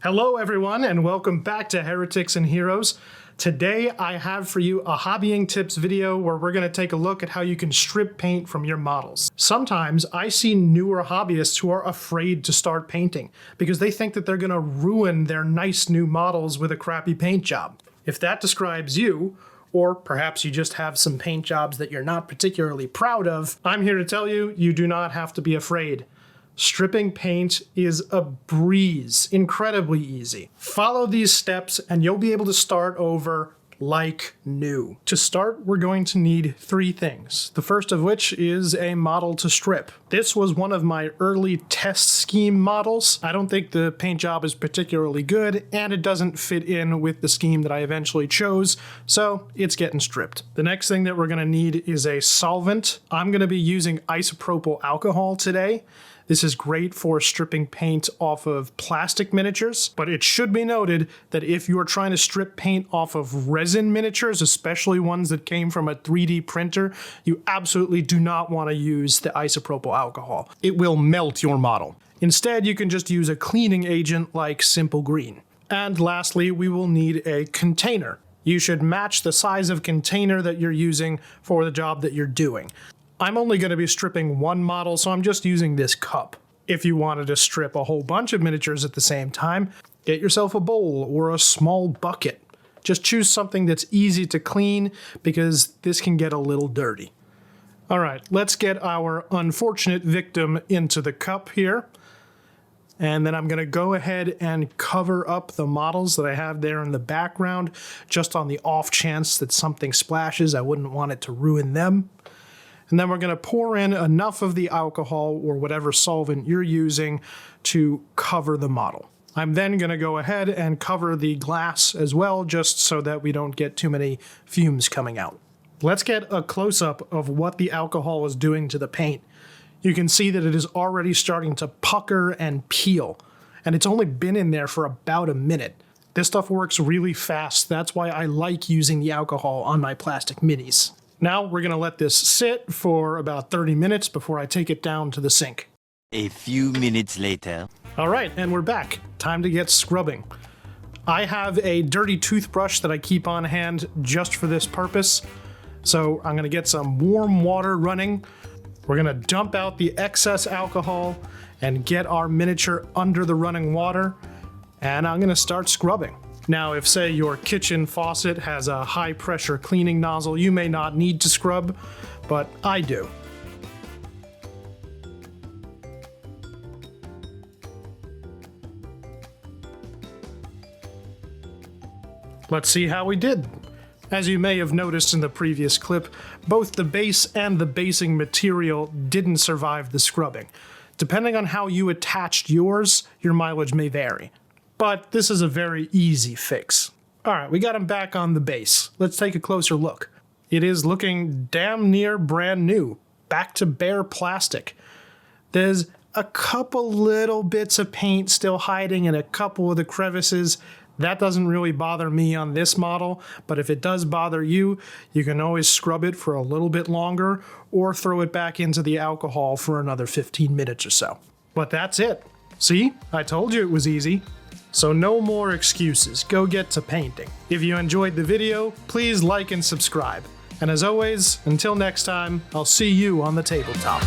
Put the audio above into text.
Hello everyone and welcome back to Heretics and Heroes. Today I have for you a hobbying tips video where we're going to take a look at how you can strip paint from your models. Sometimes I see newer hobbyists who are afraid to start painting because they think that they're going to ruin their nice new models with a crappy paint job. If that describes you, or perhaps you just have some paint jobs that you're not particularly proud of, I'm here to tell you, you do not have to be afraid. Stripping paint is a breeze, incredibly easy. Follow these steps and you'll be able to start over like new. To start, we're going to need three things. The first of which is a model to strip. This was one of my early test scheme models. I don't think the paint job is particularly good and it doesn't fit in with the scheme that I eventually chose, so it's getting stripped. The next thing that we're going to need is a solvent. I'm going to be using isopropyl alcohol today. This is great for stripping paint off of plastic miniatures, but it should be noted that if you are trying to strip paint off of resin miniatures, especially ones that came from a 3D printer, you absolutely do not want to use the isopropyl alcohol. It will melt your model. Instead, you can just use a cleaning agent like Simple Green. And lastly, we will need a container. You should match the size of container that you're using for the job that you're doing. I'm only going to be stripping one model, so I'm just using this cup. If you wanted to strip a whole bunch of miniatures at the same time, get yourself a bowl or a small bucket. Just choose something that's easy to clean because this can get a little dirty. All right, let's get our unfortunate victim into the cup here. And then I'm going to go ahead and cover up the models that I have there in the background, just on the off chance that something splashes. I wouldn't want it to ruin them. And then we're going to pour in enough of the alcohol or whatever solvent you're using to cover the model. I'm then going to go ahead and cover the glass as well, just so that we don't get too many fumes coming out. Let's get a close-up of what the alcohol is doing to the paint. You can see that it is already starting to pucker and peel, and it's only been in there for about a minute. This stuff works really fast. That's why I like using the alcohol on my plastic minis. Now we're going to let this sit for about 30 minutes before I take it down to the sink. A few minutes later. All right, and we're back. Time to get scrubbing. I have a dirty toothbrush that I keep on hand just for this purpose. So I'm going to get some warm water running. We're going to dump out the excess alcohol and get our miniature under the running water. And I'm going to start scrubbing. Now, if say your kitchen faucet has a high pressure cleaning nozzle, you may not need to scrub, but I do. Let's see how we did. As you may have noticed in the previous clip, both the base and the basing material didn't survive the scrubbing. Depending on how you attached yours, your mileage may vary. But this is a very easy fix. All right, we got him back on the base. Let's take a closer look. It is looking damn near brand new, back to bare plastic. There's a couple little bits of paint still hiding in a couple of the crevices. That doesn't really bother me on this model, but if it does bother you, you can always scrub it for a little bit longer or throw it back into the alcohol for another 15 minutes or so. But that's it. See, I told you it was easy. So no more excuses, go get to painting. If you enjoyed the video, please like and subscribe. And as always, until next time, I'll see you on the tabletop.